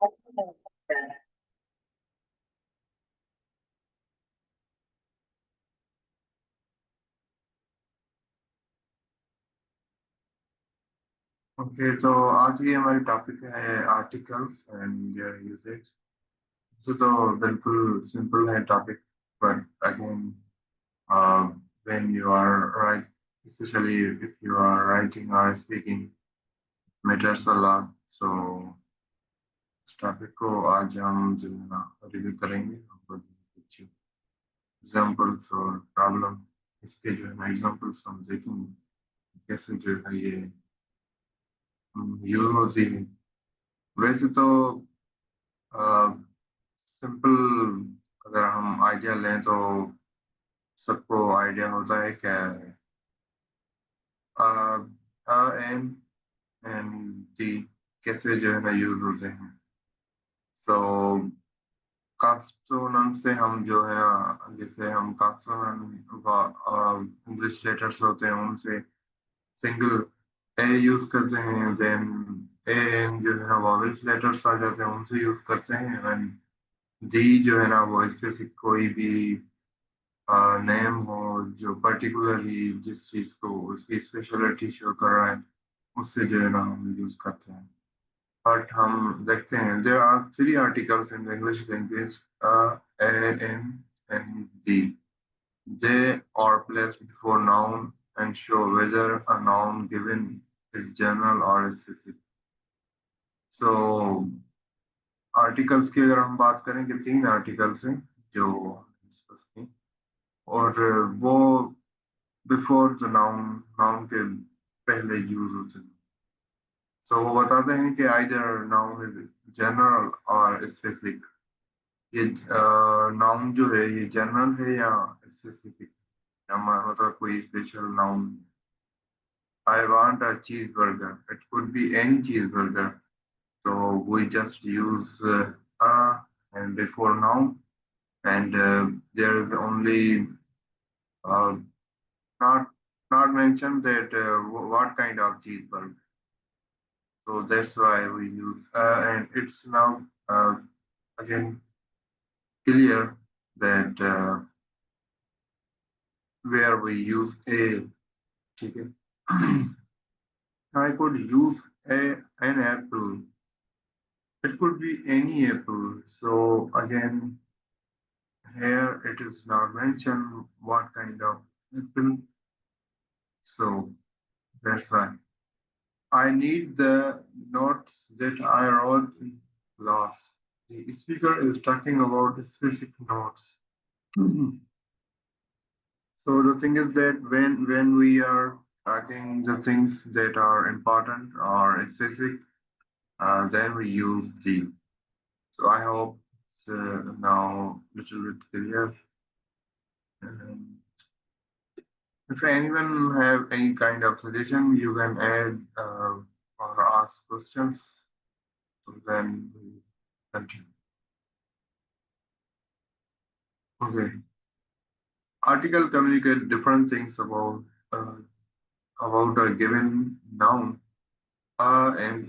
Okay, तो आज की हमारी टॉपिक है आर्टिकल्स एंड देयर यूसेज। तो बिल्कुल सिंपल है topic, but again when you are write, especially if you are writing और speaking, matters a lot. So इस टॉपिक को आज हम जो है ना रिव्यू करेंगे और कुछ एग्जांपल्स और प्रॉब्लम, इसके जो है ना एग्जांपल्स हम देखेंगे कैसे जो है ये यूज होती है। वैसे तो सिंपल अगर हम आइडिया लें तो सबको आइडिया होता है क्या एन एंड डी कैसे जो है ना यूज होते हैं। सो कॉन्सोनेंट से हम जो है ना, जैसे हम कॉन्सोनेंट इंग्लिश लेटर्स होते हैं उनसे सिंगल ए यूज करते हैं, देन ए एन जो है ना वॉवेल्स लेटर्स आ जाते हैं उनसे यूज करते हैं, एंड डी जो है ना वो स्पेसिफिक कोई भी नेम हो जो पर्टिकुलरली जिस चीज को उसकी स्पेशलिटी शो कर रहा है उससे जो है ना हम यूज करते हैं। बट हम देखते हैं there are three articles in English language, a an and the. They are placed before noun and show whether a noun given is general or specific. So articles की अगर हम बात करें कि तीन आर्टिकल्स हैं जो डिस्कस की, और वो बिफोर द नाउन, नाउन के पहले यूज होते हैं। सो वो बताते हैं कि आइदर नाउन इज जनरल और स्पेसिफिक। ये नाउन जो है ये जनरल है या स्पेसिफिक, या मतलब कोई special noun. I want a cheese burger, it could be any cheese burger, so we just use a and before noun, and there is only uh, not not mentioned that what kind of cheeseburger. So that's why we use and it's now again clear that where we use a. Okay. I could use an apple. It could be any apple. So again, here it is not mentioned what kind of apple. So that's why I need the notes that I wrote in class. The speaker is talking about the specific notes. Mhm. So the thing is that when we are talking the things that are important or specific, then we use the. So I hope it's now little bit clear. Um, if anyone have any kind of suggestion, you can add or ask questions. So then we continue. Okay. Article communicate different things about a given noun. And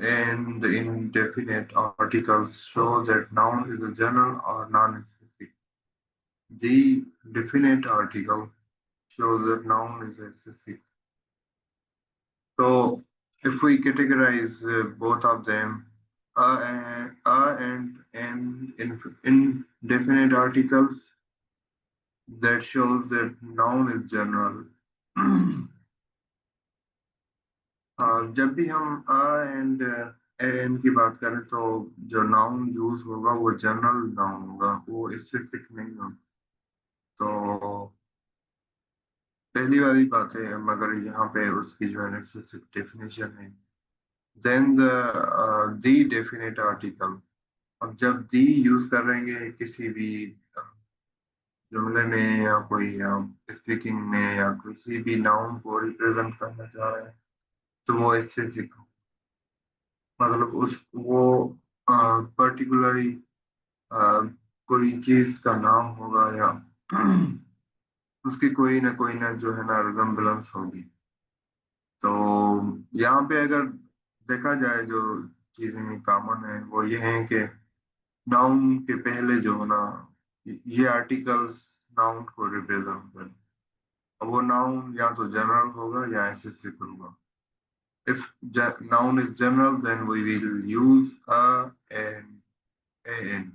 the indefinite articles show that noun is a general or non-specific. The definite article shows that noun is a specific. So if we categorize both of them, and indefinite articles, that shows that noun is general. जब भी हम अ and N की बात करें तो जो noun use होगा वो जनरल नाउन होगा, वो स्पेसिफिक नहीं होगा। तो पहली वाली बात है, मगर यहाँ पे उसकी जो है स्पेसिफिक डेफिनेशन है। Then the definite article. अब जब दी यूज करेंगे किसी भी जुमले में या कोई स्पीकिंग में या किसी भी नाउन को रिप्रेजेंट करना चाह रहे हैं तो वो स्पेसिफिक, मतलब उस वो पर्टिकुलरली कोई चीज का नाम होगा या उसकी कोई ना जो है ना रिजम्बलेंस होगी। तो यहाँ पे अगर देखा जाए जो चीजें कॉमन है वो ये हैं कि नाउन के पहले जो है ना, ये आर्टिकल्स नाउन को रिप्रेजेंट कर, अब वो नाउन या तो जनरल होगा या स्पेसिफिक होगा. If noun is general, then we will use a and an.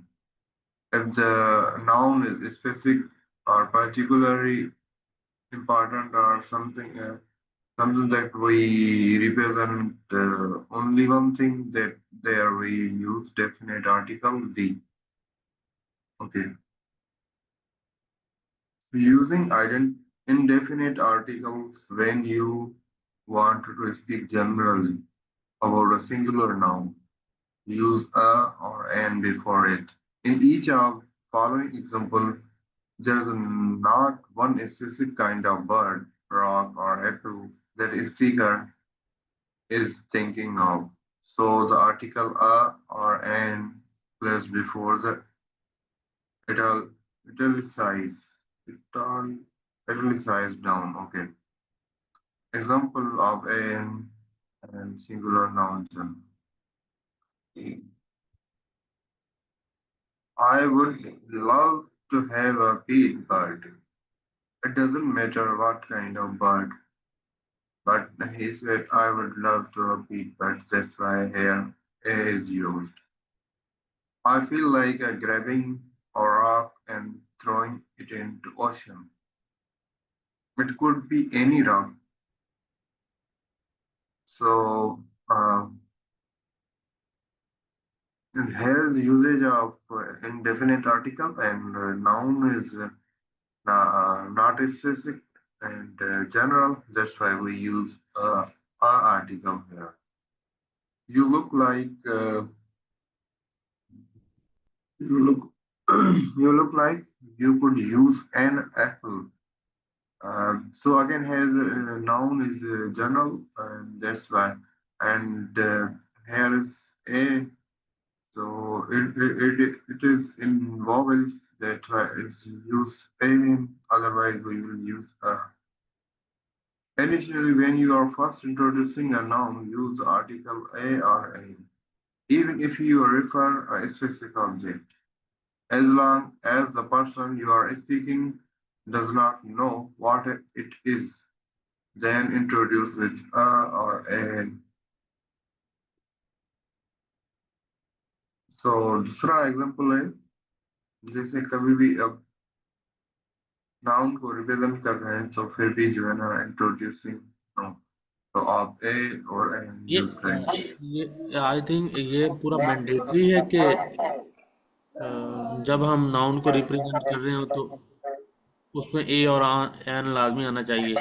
If the noun is specific or particularly important or something, something that we represent only one thing, that there we use definite article the. Okay, using indefinite articles when you want to speak generally about a singular noun. Use a or an before it. In each of following example, there is not one specific kind of bird, rock, or apple that a speaker is thinking of. So the article a or an placed before the ital italicized ital italicized down. Okay. Example of an and singular noun. I would love to have a pet bird. It doesn't matter what kind of bird, but he said I would love to have a pet bird. That's why here A is used. I feel like grabbing a rock and throwing it into ocean. It could be any rock. So and here's usage of indefinite article, and noun is not specific and general. That's why we use a article here. You look like you look you look like you could use an apple. So again, here noun is general, and that's why. And here is a. So it is in vowels, that is use a. Otherwise, we will use a. Additionally, when you are first introducing a noun, use the article a or a, even if you refer a specific object, as long as the person you are speaking does not know what it is. Then introduce with a or an. So दूसरा example है, जैसे कभी भी अब noun को represent कर रहे हैं तो फिर भी जो है ना इंट्रोड्यूसिंग नो, तो आप ए और एन ये यूज करेंगे. ये आई थिंक ये पूरा मैंडेटरी है कि जब हम नाउन को रिप्रेजेंट कर रहे हो तो उसमें ए और एन लाजमी आना चाहिए।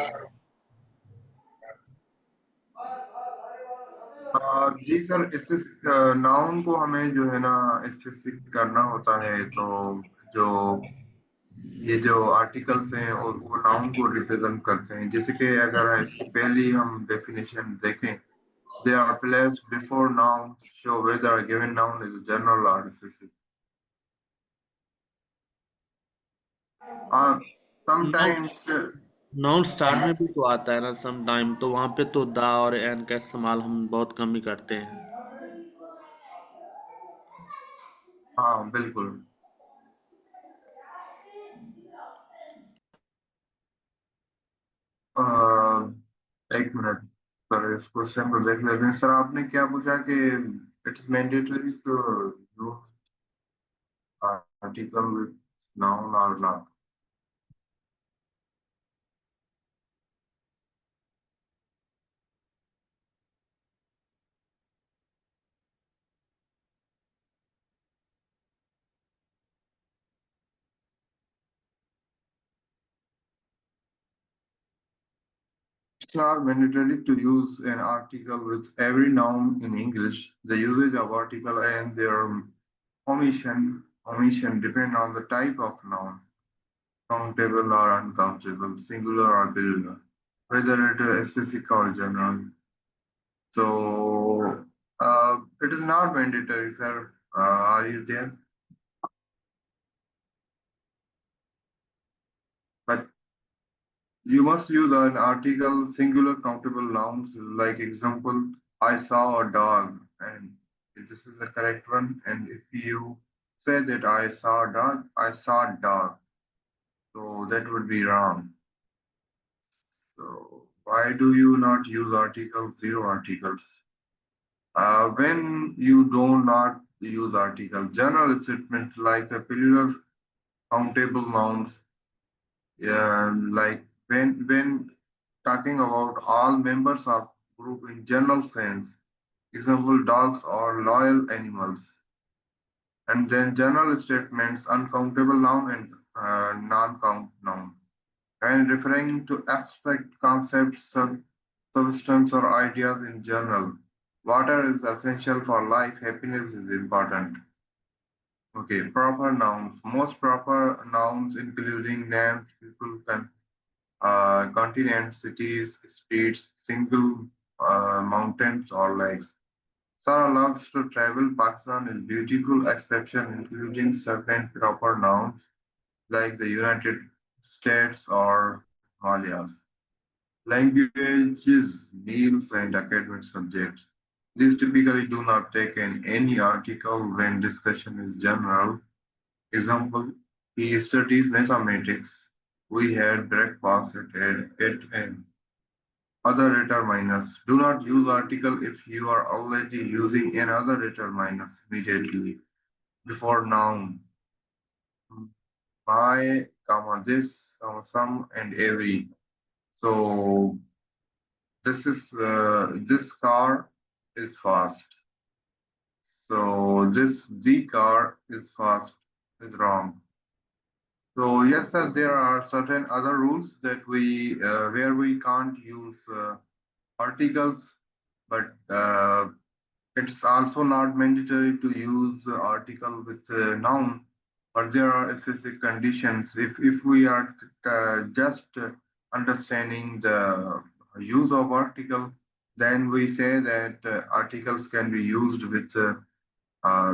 जी सर, इससे नाउन को हमें जो है ना स्पेसिफिक करना होता है, तो जो ये जो आर्टिकल्स हैं और वो नाउन को रिप्रेजेंट करते हैं. जैसे कि अगर इसकी पहली हम डेफिनेशन देखें, they are placed before noun show whether a given noun is general और specific. Noun sometimes. Noun start में भी तो आता है ना सम टाइम, तो वहाँ पे तो दा और एन का इस्तेमाल हम बहुत कम ही करते हैं। हाँ बिल्कुल. अ, एक मिनट सर, इस क्वेश्चन को देख लेते हैं. सर आपने क्या पूछा कि it is mandatory to use article with noun or not? It's not mandatory to use an article with every noun in English. The usage of article and their omission depend on the type of noun, countable or uncountable, singular or plural, whether it is specific or general. So it is not mandatory, sir. Are you there? But you must use an article, singular countable nouns, like example, I saw a dog, and this is the correct one. And if you say that I saw dog, I saw dog. So that would be wrong. So why do you not use articles, zero articles? When you do not use articles, general statements like a plural countable nouns, like when talking about all members of group in general sense, example dogs or loyal animals, and then general statements uncountable noun and non-count noun. And referring to abstract concepts, substance, or ideas in general. Water is essential for life, happiness is important. Okay, proper nouns. Most proper nouns, including names, people, continents, cities, streets, single mountains, or lakes. Sarah loves to travel. Pakistan is beautiful, exception, including certain proper nouns like the United States or Himalayas. Languages, meals, and academic subjects. These typically do not take in any article when discussion is general. Example, he studies mathematics. We had breakfast at 8 a.m. Other determiners. Do not use article if you are already using another determiners immediately before noun. My, comma, this, comma, some, and every. So this car is fast. So the car is fast is wrong. So yes, sir, there are certain other rules that we where we can't use articles, but it's also not mandatory to use article with noun. But there are specific conditions. If we are just understanding the use of article, then we say that articles can be used with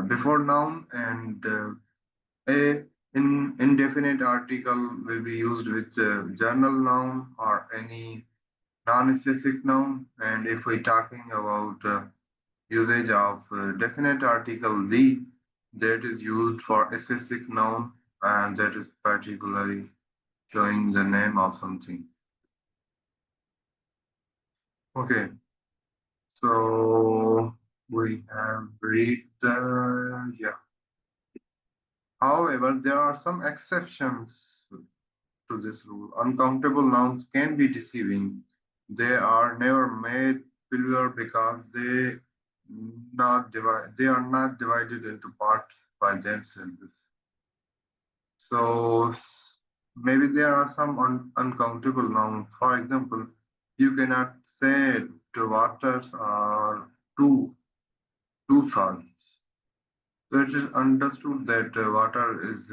before noun and a indefinite article will be used with general noun or any non-specific noun. And if we're talking about usage of definite article the, that is used for a specific noun and that is particularly showing the name of something. Okay, so we have read yeah. However, there are some exceptions to this rule. Uncountable nouns can be deceiving. They are never made plural because they are not divided into parts by themselves. So maybe there are some uncountable nouns. For example, you cannot say two waters or two salts. So it is understood that water is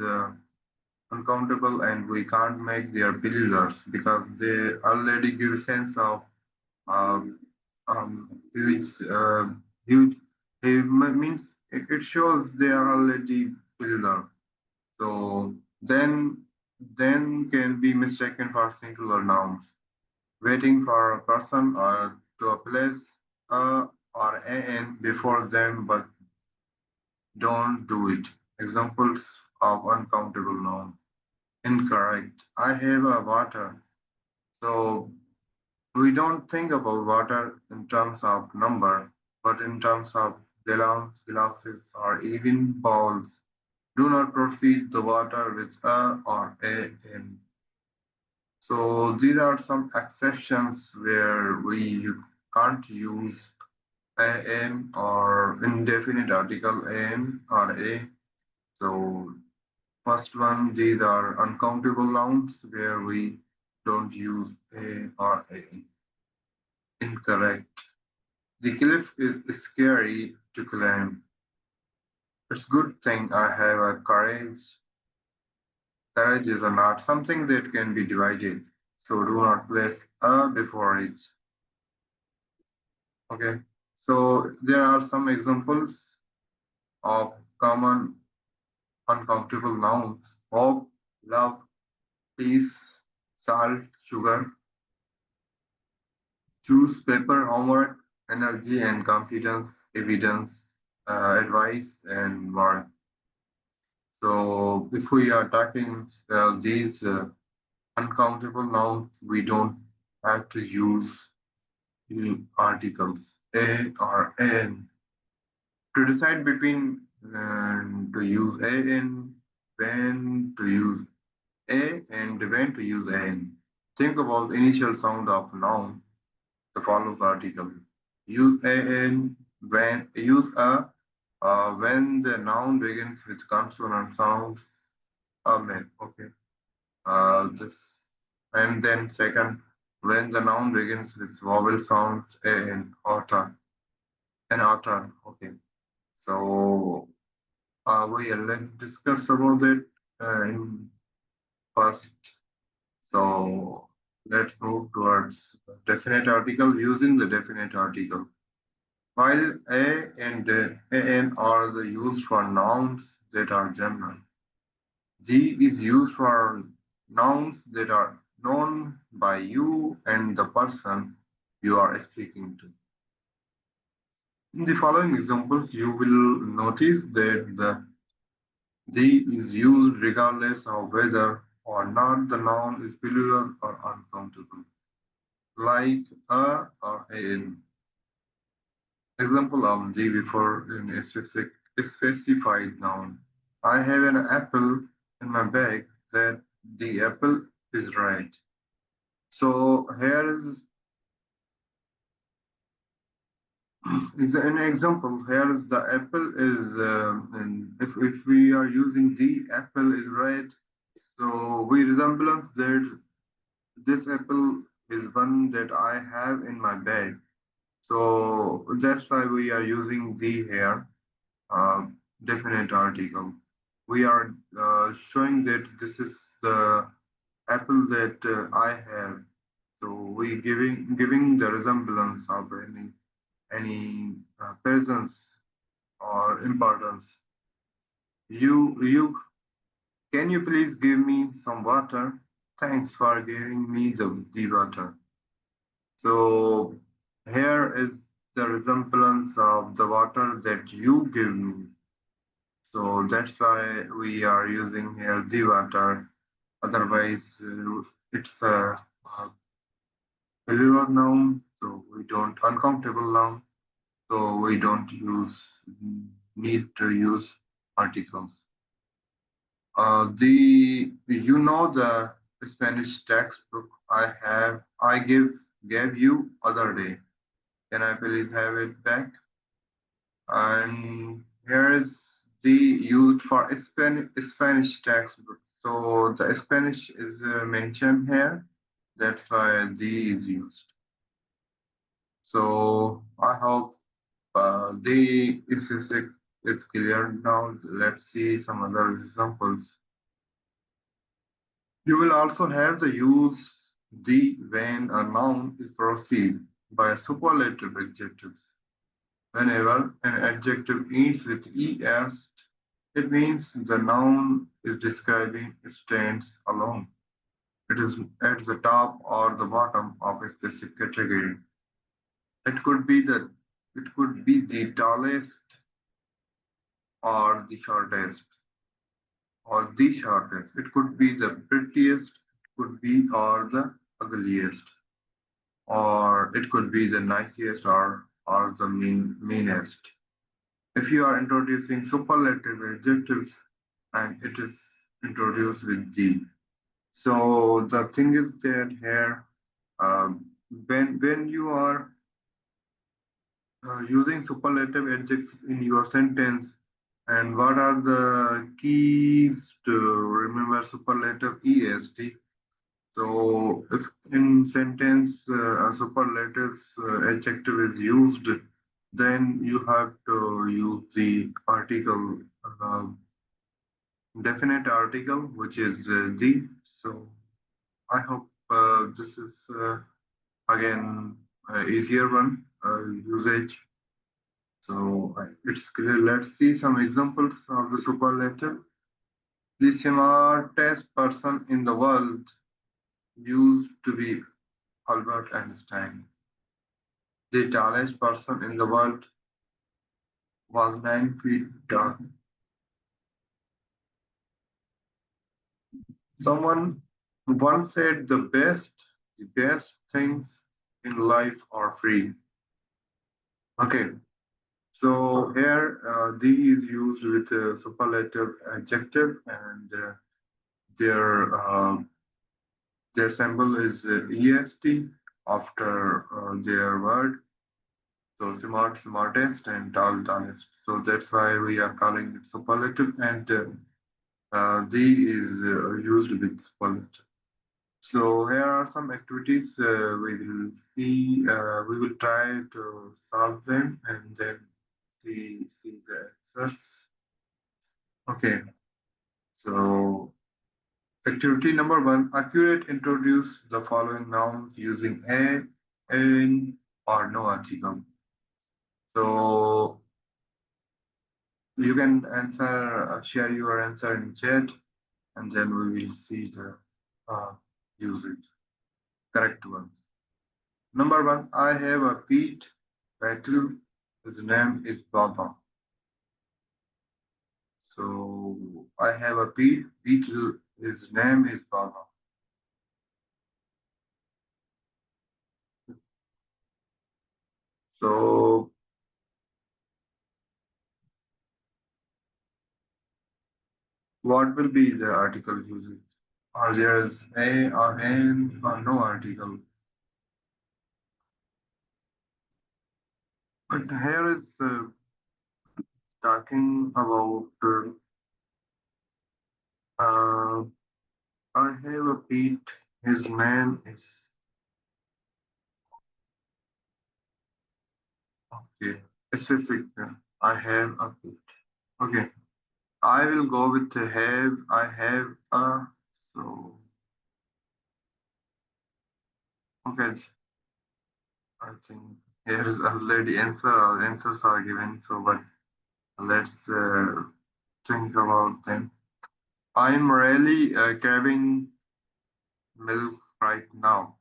uncountable and we can't make their pillars because they already give a sense of um, huge, huge. Means it shows they are already pillar. So then can be mistaken for singular nouns. Waiting for a person or to a place or an before them, but don't do it. Examples of uncountable nouns. Incorrect. I have a water. So we don't think about water in terms of number, but in terms of gallons, glasses, or even bowls. Do not proceed the water with a or a in. So these are some exceptions where we can't use a in or indefinite article in or a. So first one, these are uncountable nouns where we don't use a or a. Incorrect. The cliff is scary to climb. It's good thing I have a courage. Courage is not something that can be divided. So do not place a before it. Okay. So there are some examples of common uncountable nouns. Hope, love, peace, salt, sugar, choose paper, homework, energy and confidence, evidence, advice, and work. So if we are talking these uncountable nouns, we don't have to use articles a or an to decide between to use an, when to use a, and when to use an. Think about initial sound of noun, the follows article. Use an when use a when the noun begins with consonant sounds. Amen. Okay. This and then second, when the noun begins with vowel sounds a and autumn. An autumn. Okay. So let's discuss about it in first. So let's move towards definite article using the definite article. While a and an are the used for nouns that are general, G is used for nouns that are known by you and the person you are speaking to. In the following examples, you will notice that the G is used regardless of whether or not the noun is plural or uncountable, like a or an. Example of G before in a specified noun. I have an apple in my bag that the apple is red. So here is an example. Here is the apple is, and if we are using the apple is red, so we resemblance that this apple is one that I have in my bag. So that's why we are using the here, uh, definite article. We are showing that this is the apple that I have. So we giving the resemblance of any presence or importance. You can you please give me some water? Thanks for giving me the water. So here is the resemblance of the water that you give me. So that's why we are using here the water. Otherwise, it's a plural noun, so we don't uncountable noun, so we don't need to use articles. The the Spanish textbook I gave you other day. Can I please have it back? And here is the used for Spanish textbook. So the Spanish is mentioned here. That's why the is used. So I hope the is clear now. Let's see some other examples. You will also have the use the when a noun is preceded by a superlative adjectives. Whenever an adjective ends with es, it means the noun is describing stands alone. It is at the top or the bottom of a specific category. It could be the tallest or the shortest or the shortest. It could be the prettiest, it could be or the ugliest, or it could be the nicest or the meanest. If you are introducing superlative adjectives and it is introduced with the. So the thing is that here, when you are using superlative adjectives in your sentence, and what are the keys to remember superlative est? So if in sentence a superlative adjective is used, then you have to use the article, definite article, which is the. So I hope this is again easier one usage. So it's clear. Let's see some examples of the superlative. The smartest person in the world used to be Albert Einstein. The tallest person in the world was 9 feet tall. Someone once said the best things in life are free. Okay, so here the is used with a superlative adjective, and their symbol is est after their word. So smart, smartest, and tall, tallest. So that's why we are calling it superlative, and the is used with superlative. So here are some activities we will see. We will try to solve them and then see the answers. Okay. So activity number one: accurate introduce the following nouns using a, an, or no article. So you can answer, share your answer in chat, and then we will see the usage, correct ones. Number one, I have a pet beetle. His name is Baba. So I have a pet beetle. His name is Baba. So what will be the article usage? Or there is a or an or no article. But here is talking about uh, I have a pet. His name is okay. Specific. I have a pet. Okay. I will go with have. I have a. So okay. I think here is already answer. Our answers are given. So but let's think about them. I'm really craving milk right now.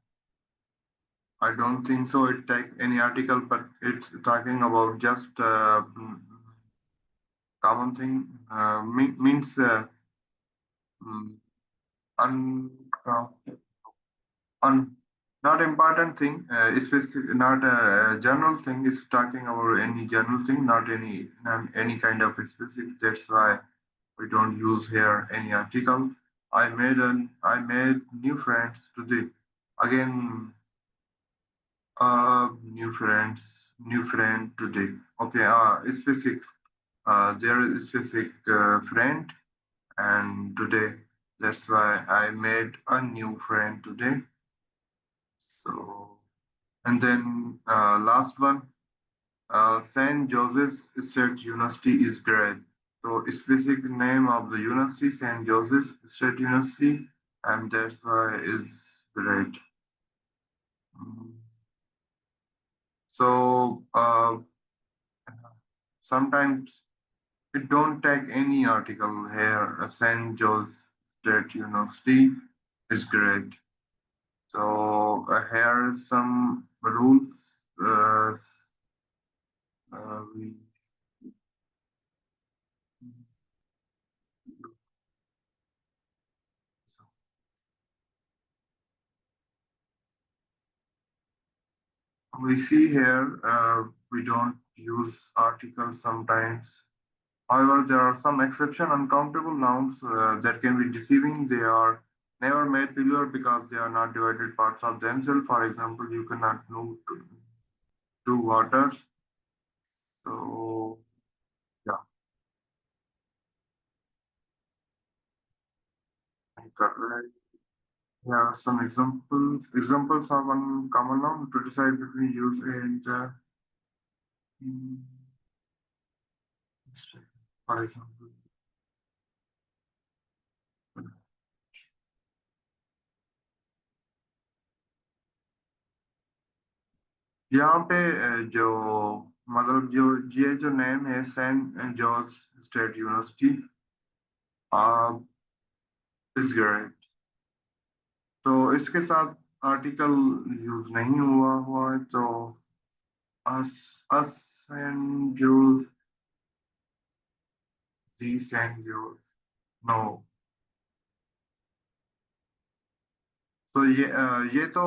I don't think so. It take any article, but it's talking about just common thing. Means mm, un, un not important thing. Specific, not a general thing. Is talking about any general thing, not any kind of specific. That's why we don't use here any article. I made new friends today. Again, new friend today. Okay, specific. There is specific friend, and today. That's why I made a new friend today. So, and then last one, Saint Joseph's State University is great. So, specific name of the university, Saint Joseph's State University, and that's why is great. Mm. So, sometimes it don't take any article here. St. Joe's State University is great. So here are some rules. Uh, we, we see here we don't use articles sometimes. However, there are some exception. Uncountable nouns that can be deceiving. They are never made plural because they are not divided parts of themselves. For example, you cannot know two waters. So yeah, correct. Here are some examples. Examples of one common noun to decide between use and mm, for example, यहाँ पे जो मतलब जो ये जो name है Saint George State University is great तो इसके साथ आर्टिकल यूज नहीं हुआ है तो us us Saint George the Saint George no तो ये तो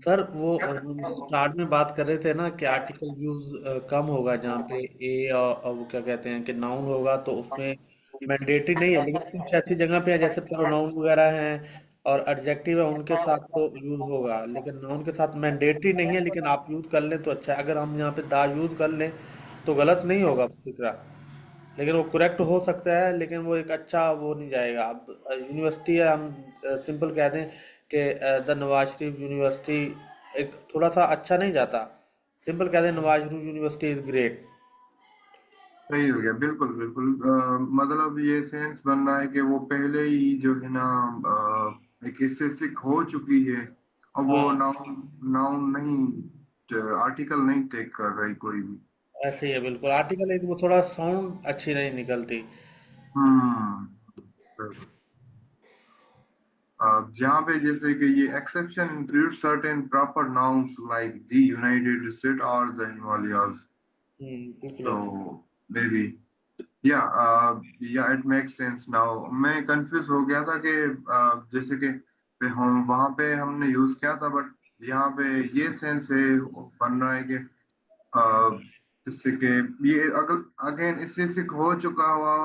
सर वो क्या हम स्टार्ट में बात कर रहे थे ना कि आर्टिकल यूज कम होगा जहाँ पे ए और वो क्या कहते हैं कि नाउन होगा तो उसमें मैंडेटरी नहीं है, लेकिन कुछ ऐसी जगह पे है जैसे प्रोनाउन वगैरह हैं और एडजेक्टिव है उनके साथ तो यूज होगा, लेकिन नाउन के साथ मैंडेटरी नहीं है, लेकिन आप यूज कर लें तो अच्छा है। अगर हम यहाँ पे दा यूज कर लें तो गलत नहीं होगा फिक्रा, लेकिन वो करेक्ट हो सकता है, लेकिन वो एक अच्छा वो नहीं जाएगा। अब यूनिवर्सिटी है, हम सिंपल कह दें कि द नवाज शरीफ यूनिवर्सिटी, एक थोड़ा सा अच्छा नहीं जाता। सिंपल कह दें Nawaz Sharif university is great. सही हो गया, बिल्कुल बिल्कुल। मतलब ये सेंस बन रहा है कि वो पहले ही जो है ना एक स्पेसिफिक हो चुकी है, और वो हाँ, नाउन नाउन नहीं, आर्टिकल नहीं टेक कर रही कोई भी। ऐसे ही है बिल्कुल। आर्टिकल एक वो थोड़ा साउंड अच्छी नहीं निकलती। बिल्कुल। जहाँ पे जैसे कि ये exception include certain proper nouns like the United state और द हिमालयाज। बिल्कुल तो ऐसे। मे बी, या इट मेक्स सेंस नाउ। मैं कंफ्यूज हो गया था कि जैसे कि हम वहां पे हमने यूज किया था, बट यहाँ पे ये सेंस है, बन रहा है कि जैसे कि ये अगर अगेन इससे सिक हो चुका हुआ,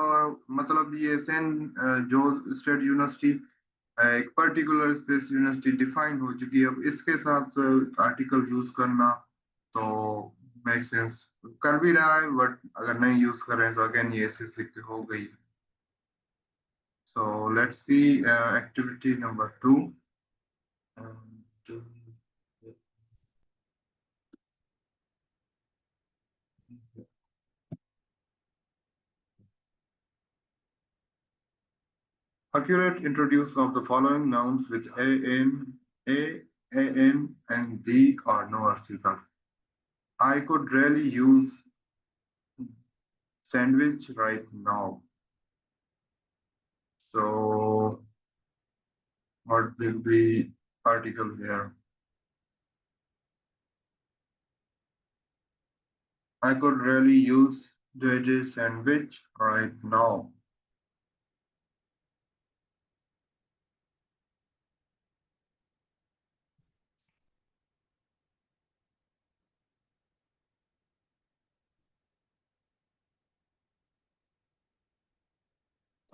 मतलब ये सेंट जो स्टेट यूनिवर्सिटी एक पर्टिकुलर स्पेस यूनिवर्सिटी डिफाइन हो चुकी है, अब इसके साथ आर्टिकल यूज करना तो मेक सेंस कर भी रहा है, बट अगर नहीं यूज कर रहे हैं तो अगेन ये ऐसे सिक हो गई। So let's see activity number two. Um, to accurate introduce of the following nouns which A, N, and D are no article. I could really use sandwich right now. So what will be article here? I could really use veggie sandwich right now.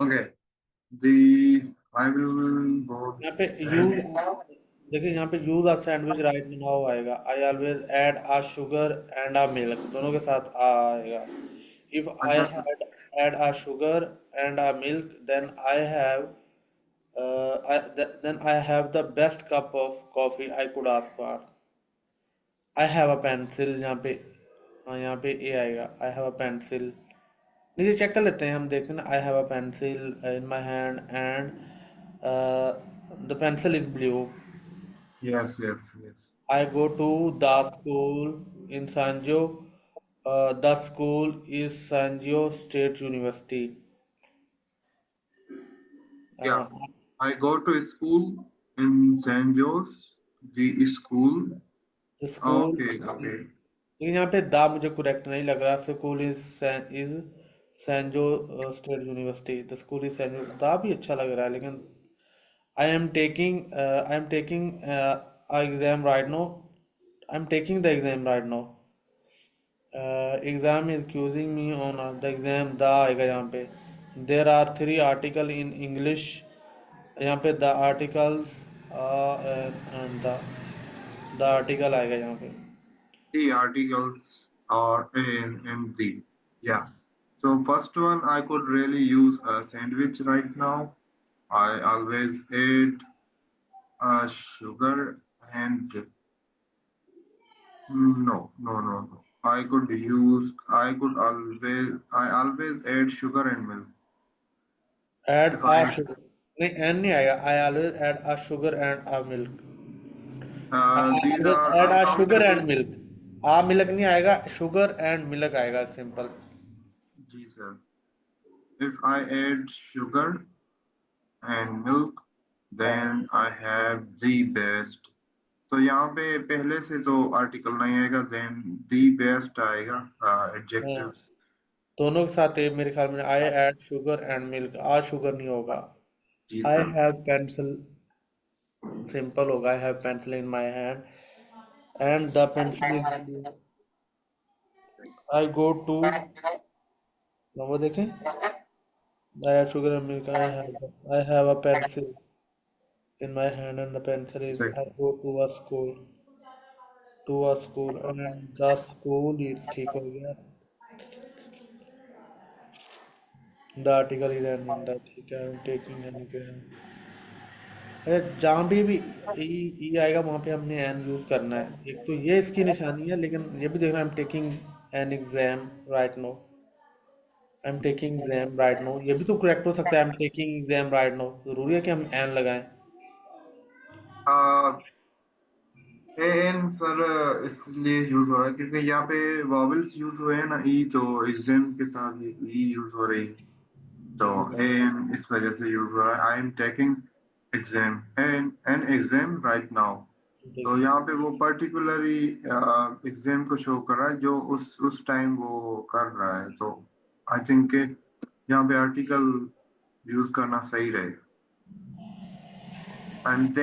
Okay. The I will go यहाँ पे use, and देखिए यहाँ पे use a sandwich right now आएगा। I always add a sugar and a milk, दोनों के साथ आएगा। इफ आई अच्छा। Had add a sugar and a milk then I have then I have the best cup of coffee I could ask for. I have a pencil यहाँ पे, हाँ यहाँ पे ए आएगा। I have a pencil, नीचे check कर लेते हैं, हम देखते हैं ना। I have a pencil in my hand and the pencil is blue. Yes, yes, yes. I go to the school in Sanjo. The school is Sanjo State University. Yeah. Uh, I go to school in San Jose. The school. the school Okay, okay. is, लेकिन यहाँ पे दा मुझे correct नहीं लग रहा। School is San Jose state university. The school is San Jose, दा भी अच्छा लग रहा है, लेकिन I am taking exam right now. I am taking the exam right now. Exam is causing me on the exam, the आएगा यहाँ पे। There are three article in English, यहाँ पे the articles and the article आएगा यहाँ पे। The articles are in the. Yeah. So first one, I could really use a sandwich right now. I always add sugar and no. I always add sugar and milk. Add If a I sugar, नहीं an नहीं आएगा। I always add a sugar and a milk. I these always are add a sugar and uncountable. Milk. A milk नहीं आएगा, sugar and milk आएगा simple. These are. If I add sugar and milk, हाँ, then I have the best. तो यहाँ पे पहले से तो आर्टिकल नहीं आएगा, then the best आएगा हाँ, एडजेक्टिव्स। दोनों के साथ ये मेरे ख्याल में I add sugar and milk, a sugar नहीं होगा। जी I sir. Have pencil. Simple होगा, I have pencil in my hand and the pencil is blue. I go to, वो देखें, I have sugar milk, I have a pencil in my hand and the pencil is, I Exactly. Go to a school and the school is, ठीक हो गया। The article is an in the, ठीक है, taking an. अरे जहाँ भी ई आएगा वहाँ पे हमने एन यूज करना है। एक तो ये इसकी निशानी है, लेकिन ये भी देखना, I am taking an exam right now, I am taking exam right now, ये भी तो करेक्ट हो सकता है, I am taking exam right now, जरूरी है कि हम एन लगाएं? ए एन सर इसलिए यूज हो रहा है क्योंकि यहाँ पे वॉवल्स यूज हुए हैं ना, ई तो एग्जाम के साथ ई यूज हो रही है। तो ए एन इस वजह से यूज हो रहा है। I am taking exam an an exam right now. तो यहाँ पे वो पर्टिकुलरली एग्जाम को शो कर रहा है जो उस टाइम वो कर रहा है। तो आई थिंक यहाँ पे आर्टिकल यूज करना सही रहेगा। एंड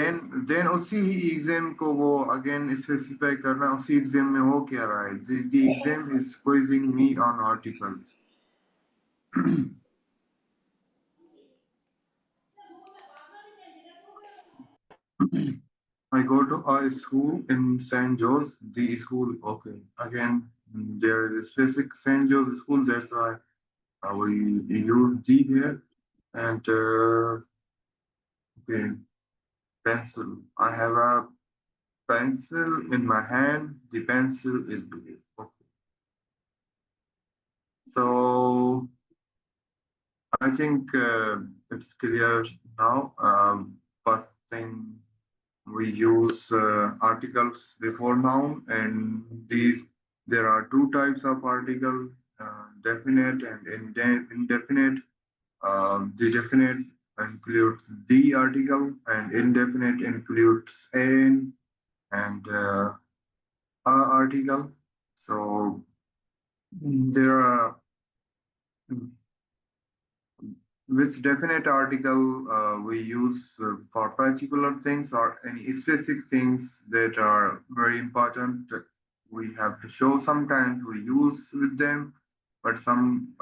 देन उसी ही एग्जाम को वो अगेन स्पेसिफाई करना, उसी एग्जाम में हो क्या रहा है, the exam is quizzing me on articles. I go to a school in St. Joe's, the school. Okay, again, there is a specific St. Joe's school. That's why we use the here. And okay, pencil. I have a pencil in my hand. The pencil is blue. Okay. So I think it's clear now. First thing, we use articles before noun, and these there are two types of article, definite and indefinite. The definite includes the article, and indefinite includes an and a article. So there are which definite article we use for particular things or any specific things that are very important. We have to show, sometimes we use with them, but some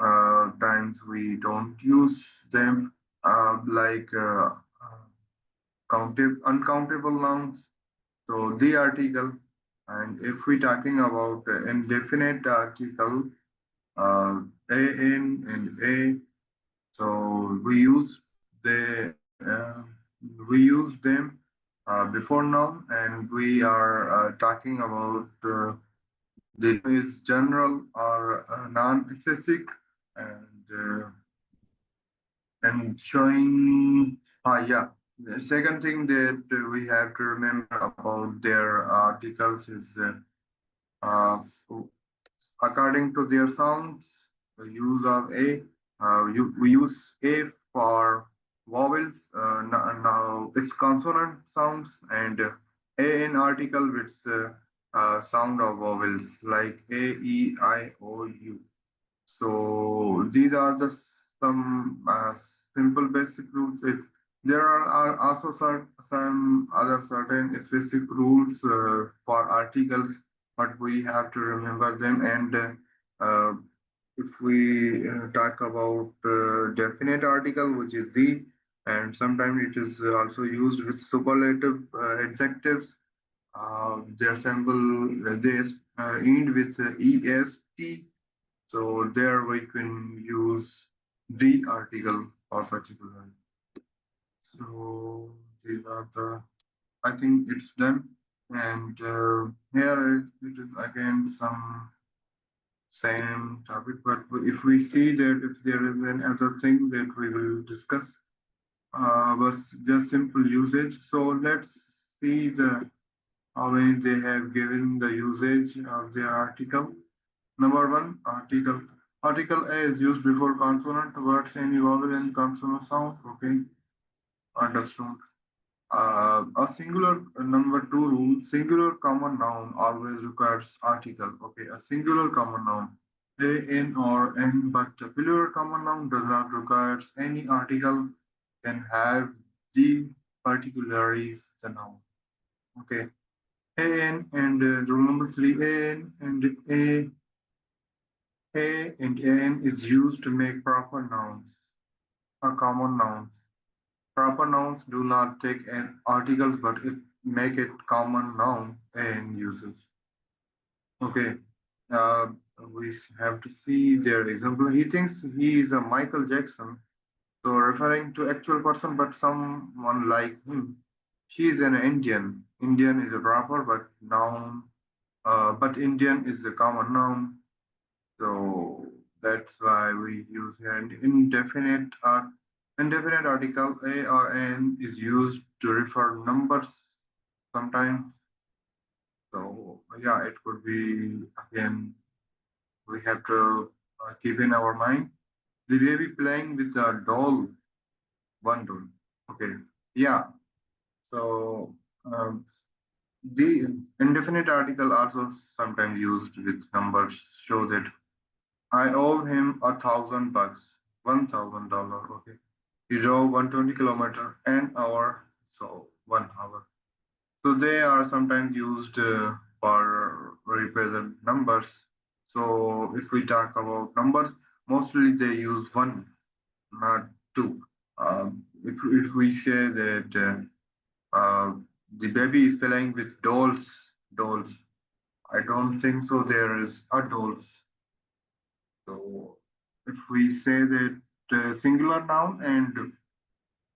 times we don't use them, like uncountable nouns. So the article, and if we're talking about indefinite article, an and a, so we use them before noun, and we are talking about the noun is general or non-specific, and showing. Yeah. The second thing that we have to remember about their articles is uh, according to their sounds, the use of a, we use a for vowels. Now it's consonant sounds, and a in article with sound of vowels like a, e, I, o, u. So these are the some simple basic rules. There are also some other certain specific rules for articles, but we have to remember them. And if we talk about definite article, which is the, and sometimes it is also used with superlative adjectives. Their symbol they end with est, so there we can use the article or particular. So these are the, I think it's done. And here it is again some same topic, but if we see that if there is any other thing that we will discuss, but just simple usage. So let's see the how many they have given the usage of their article. Number one, article. Article A is used before consonant, words, any vowel and consonant sound. Okay, understood. A singular number two rule, singular common noun always requires article. Okay, a singular common noun, a, in, or n, but a plural common noun does not require any article, can have the. particularly is the noun. Okay. An and rule number three, a and an is used to make proper nouns, a common noun. Proper nouns do not take an articles, but it make it common noun and usage. Okay. Uh, we have to see their example. He thinks he is a Michael Jackson, so referring to actual person, but someone like him. She is an Indian. Indian is a proper but noun, but Indian is a common noun. So that's why we use here an indefinite article a or an is used to refer numbers sometimes. So yeah, it could be again we have to keep in our mind the baby playing with a doll, one doll. Okay, yeah. So the indefinite article also sometimes used with numbers show that I owe him $1,000, $1,000. Okay. He drove 120 kilometers an hour, so 1 hour. So they are sometimes used for represent numbers. So if we talk about numbers, mostly they use one, not two. If we say that the baby is playing with dolls. I don't think so. There is adults. So if we say that singular noun and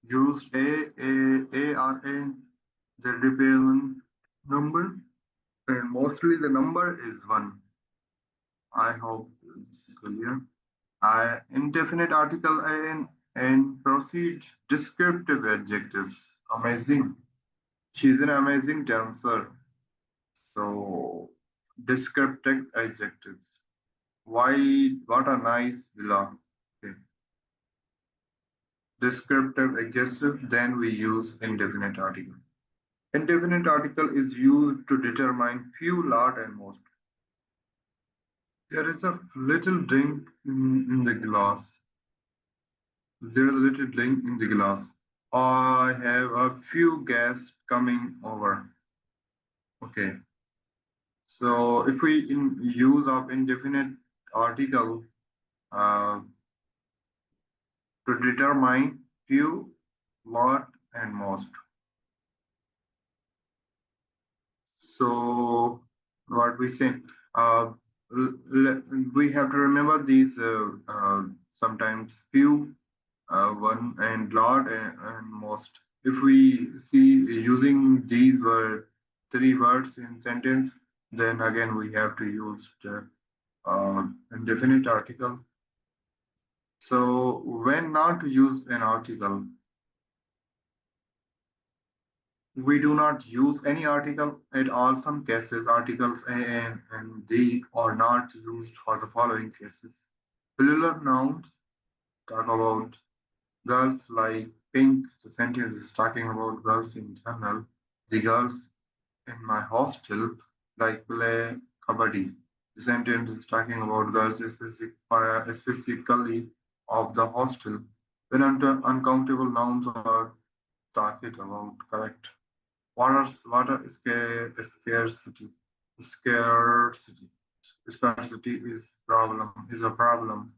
use a or a, the represent number, and mostly the number is one. I hope this is clear. Indefinite article and proceed descriptive adjectives. Amazing. She's an amazing dancer. So descriptive adjectives. Why? What a nice villa. Okay. Descriptive adjective, then we use indefinite article. Indefinite article is used to determine few, lot, and most. There is a little drink in the glass. There is a little drink in the glass. I have a few guests coming over. Okay. So if we use of indefinite article uh, to determine few, lot, and most. So what we say, uh, we have to remember these sometimes few, one and lot and most. If we see using these three words in sentence, then again we have to use the indefinite article. So when not to use an article, we do not use any article at all. Some cases, articles A and D are not used for the following cases. Plural nouns talk about girls like pink. The sentence is talking about girls in general. The girls in my hostel like play kabaddi. The sentence is talking about girls specifically of the hostel. When uncountable nouns are talked about, correct. Water scarcity. Scarcity. Scarcity is a problem.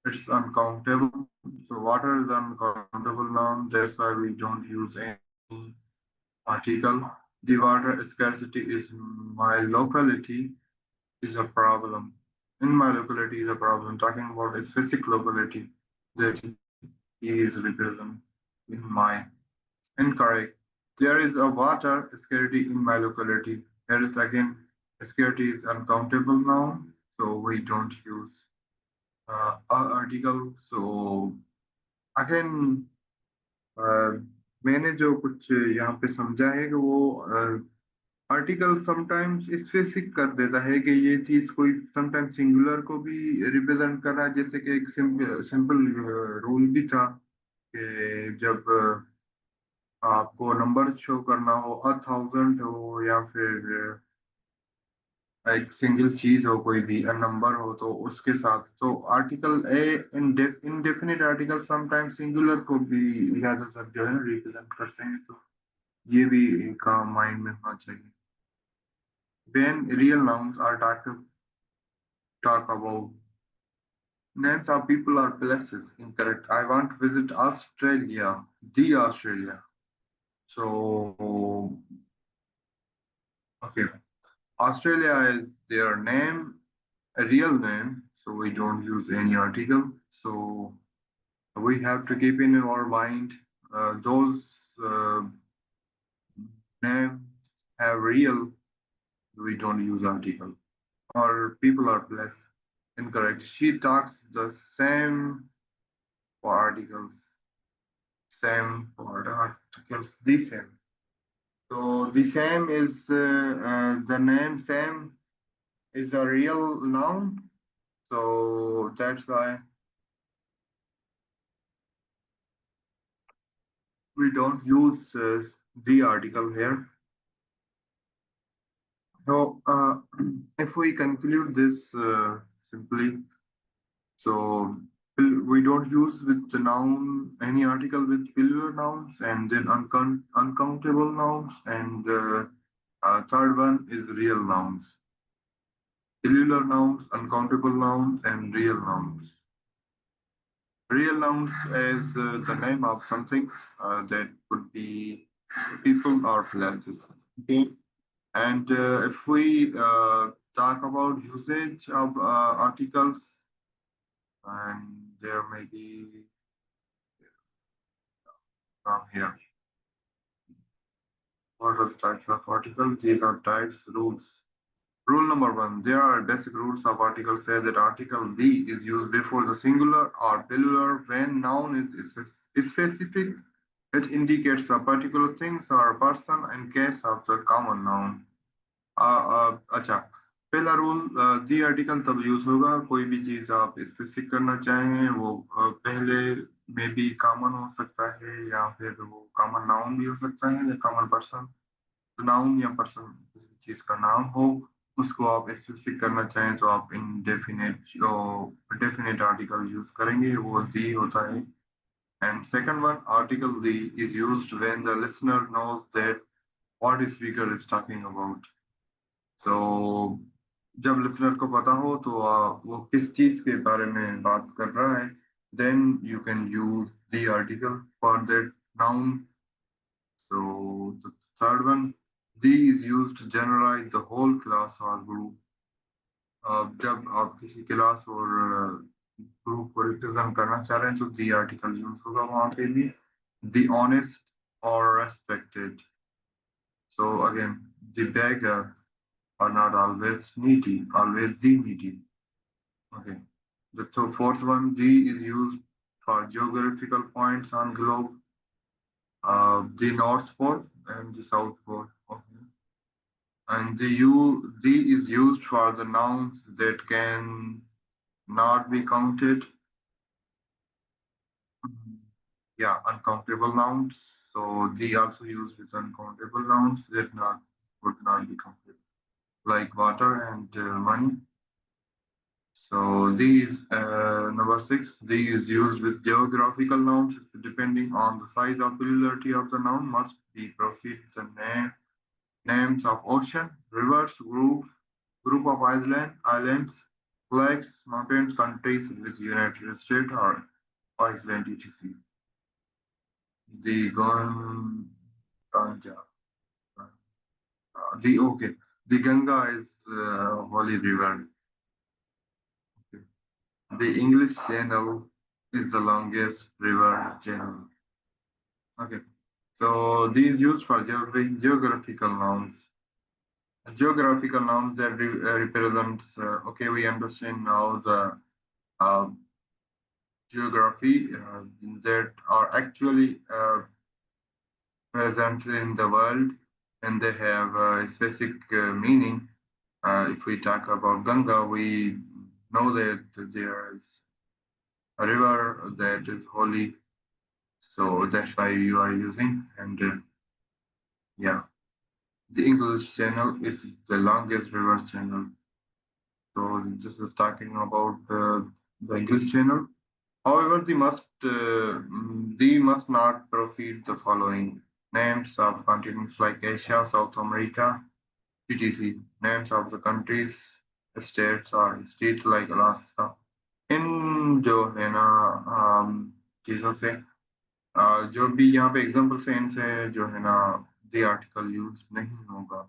It's uncountable. So water is uncountable noun. That's why we don't use any article. The water scarcity is my locality is a problem. In my locality is a problem. Talking about a specific locality that he is represent in my. Incorrect. There is a water scarcity in my locality. Here is again, scarcity is uncountable now, so we don't use a article. So again, मैंने जो कुछ यहाँ पे समझा है कि वो article sometimes specific कर देता है कि ये चीज कोई समटाइम्स सिंगुलर को भी रिप्रेजेंट कर रहा है, जैसे कि एक सिंपल रूल भी था कि जब आपको नंबर शो करना हो 1000 हो या फिर एक सिंगल चीज हो कोई भी अ नंबर हो तो उसके साथ तो article a indefinite article sometime singular को भी ज्यादातर जो है ना रिप्रेजेंट करते हैं, तो ये भी का माइंड में होना चाहिए. When real nouns are talk about names of people or places, incorrect. I want to visit Australia, the Australia. So, okay, Australia is their name, a real name, so we don't use any article. So we have to keep in our mind those uh, names have real, we don't use article. Or people or place, incorrect. She talks the same for articles, same for the articles, the same. So the same is the name same is a real noun. So that's why we don't use the article here. So if we conclude this simply, so we don't use with the noun any article with plural nouns, and then uncountable nouns, and third one is real nouns. Plural nouns, uncountable nouns, and real nouns. Real nouns is the name of something that could be people or places. Okay. And if we talk about usage of articles, and there may be from here. What are the types of articles? These are types, rules. Rule number one, there are basic rules of article say that article the is used before the singular or plural when noun is specific. It indicates a particular thing or a person in case of the common noun. अच्छा, पहला rule दी article तब use होगा कोई भी चीज आप specific करना चाहें वो पहले में भी कॉमन हो सकता है या फिर वो कॉमन नाउन भी हो सकता है या कॉमन पर्सन. नाउन या पर्सन किसी चीज का नाम हो उसको आप स्पेसिफिक करना चाहें तो आप इनडेफिनेट जो डेफिनेट आर्टिकल यूज करेंगे वो दी होता है. And second one article the is used when the listener knows that what speaker is talking about. So जब लिसनर को पता हो तो वो किस चीज के बारे में बात कर रहा है, then you can use the article for that noun. So the third one, the is used to generalize the whole class or group. जब आप किसी क्लास और ग्रुप को रिप्रेजेंट करना चाह रहे हैं तो the आर्टिकल यूज होगा वहां पे भी. The honest or respected. So again, the beggar are not always needy, always the needy. Okay. The fourth one, the is used for geographical points on globe. The North Pole and the South Pole. Okay. And the is used for the nouns that can not be counted. Yeah, uncountable nouns. So the also used with uncountable nouns that not would not be counted, like water and money. So these number six, the is used with geographical nouns depending on the size or plurality of the noun must be proceed the names of ocean, rivers, group of islands, lakes, mountains, countries with United States or Iceland, etc. The Ganja, the okay, the Ganga is holy river. Okay. The English Channel is the longest river channel. Okay, so these used for geographical nouns. Geographical nouns that represents. Okay, we understand now the uh, geography that are actually present in the world and they have a specific meaning. If we talk about Ganga, we know that there is a river that is holy, so that's why you are using. And yeah, The English Channel is the longest river channel. So this is talking about the English Channel. However, they must not proceed the following names of continents like Asia, South America, etc. Names of the countries, states or state like Alaska. इन जो है ना चीजों से जो भी यहाँ पे examples हैं इनसे जो है ना द आर्टिकल यूज नहीं होगा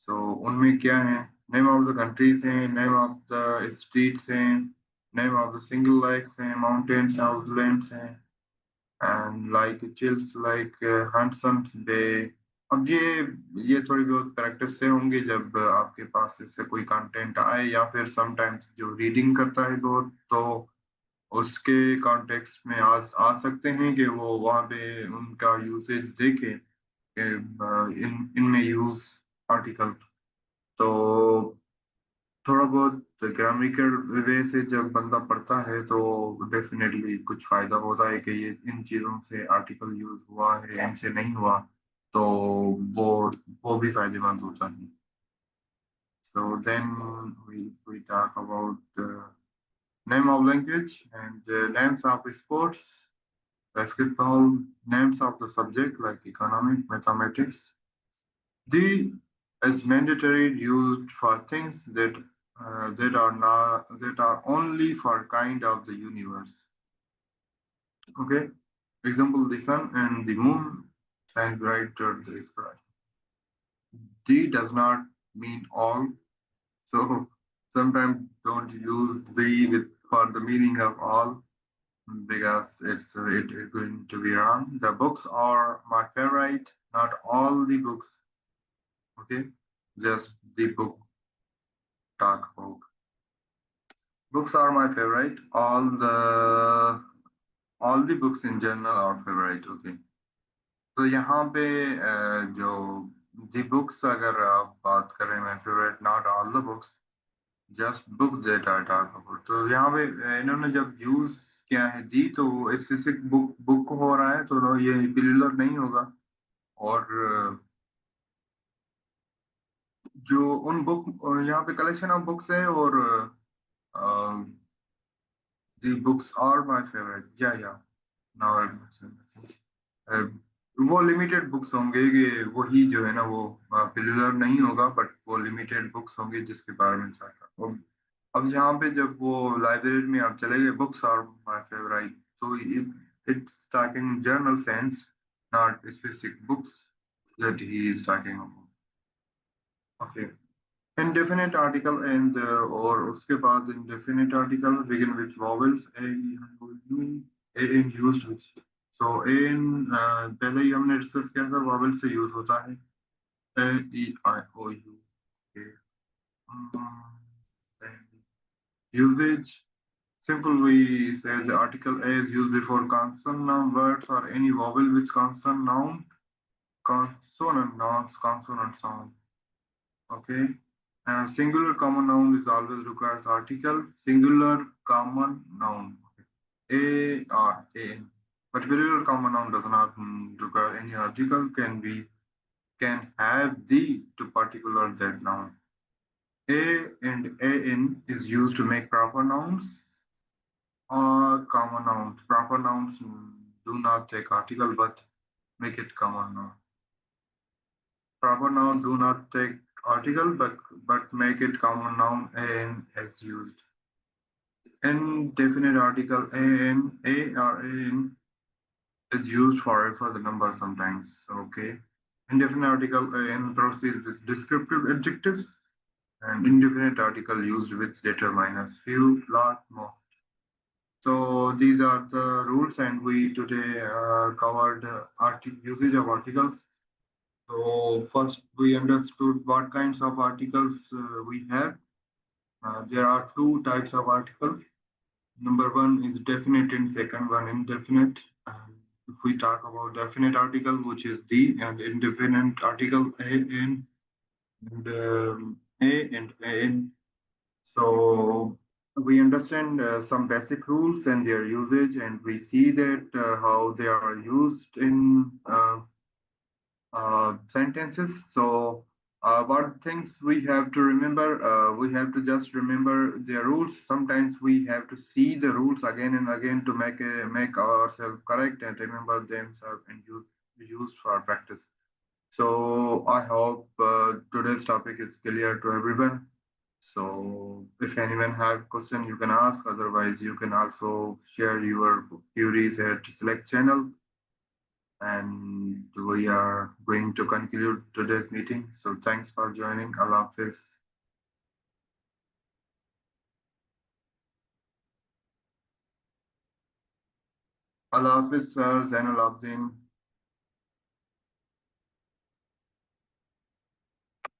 सो उनमें क्या है नेम ऑफ द कंट्रीज हैं नेम ऑफ द स्ट्रीट्स हैं name of the single lakes हैं माउंटेन्स आउटलैंड्स हैं and like chills like Hudson Bay अब ये थोड़ी बहुत प्रैक्टिस से होंगे जब आपके पास इससे कोई कंटेंट आए या फिर समटाइम्स जो रीडिंग करता है बहुत तो उसके कॉन्टेक्स्ट में आ सकते हैं कि वो वहाँ पे उनका यूसेज देखे कि इनमें यूज आर्टिकल तो थोड़ा बहुत ग्रामेटिकल वे से जब बंदा पढ़ता है तो डेफिनेटली कुछ फायदा होता है कि ये इन चीज़ों से आर्टिकल यूज हुआ है इनसे नहीं हुआ तो वो वो भी फायदेमंद होता है so then we talk about the name of language and names of sports basketball, names of the subject like economic, mathematics. The is mandatory used for things that are only for kind of the universe. Okay. Example: the sun and the moon shine brighter the sky. The does not mean all. So sometimes don't use the with for the meaning of all because it's going to be wrong. The books are my favorite, not all the books. Okay, just the book talk about. Books are my favorite. All the books in general are favorite. Okay, तो यहाँ पे जो the books अगर आप बात करें my favorite, not all the books, just book that I talk about. तो यहाँ पे इन्होंने जब यूज किया है दी तो स्पेसिफिक बुक हो रहा है तो ये प्लूरल नहीं होगा और जो उन बुक यहाँ पे कलेक्शन ऑफ बुक्स है और दी बुक्स आर माय फेवरेट या नाउ वो लिमिटेड बुक्स होंगे कि वही जो है ना वो प्लूरल नहीं होगा बट वो लिमिटेड बुक्स होंगे जिसके बारे में चाहता हूँ अब यहाँ पे जब वो लाइब्रेरी में आप चले गए बुक्स आर माय फेवरेट तो it's talking general sense not specific books that he is talking about okay indefinite article and और उसके बाद indefinite article begin with vowels a e i o u a in used with so a in पहले ही हमने discuss किया था vowel से use होता है a e i o u okay. Usage simple we say the article a is used before consonant noun words or any vowel with consonant noun consonant nouns consonant sound okay. Singular common noun is always requires article. Singular common noun. A or A. But plural common noun does not require any article. Can have the to particular that noun. A and A in is used to make proper nouns or common nouns. Proper nouns do not take article but make it common noun. Proper noun do not take article but make it common noun and as used. Indefinite article an, a or an is used for the number sometimes. Okay. Indefinite article an proceeds with descriptive adjectives and indefinite article used with determiners. Few, lot, more. So these are the rules and we today covered usage of articles. So first we understood what kinds of articles we have. There are two types of articles. Number one is definite and second one indefinite. If we talk about definite article, which is the and indefinite article a and so we understand some basic rules and their usage, and we see that how they are used in sentences. So, what things we have to remember? We have to just remember the rules. Sometimes we have to see the rules again and again to make ourselves correct and remember themselves and use for practice. So, I hope today's topic is clear to everyone. So, if anyone have question, you can ask. Otherwise, you can also share your queries at Select channel, and we are going to conclude today's meeting. So thanks for joining. Allah Hafiz. Allah Hafiz, sir. Zainul Abdin.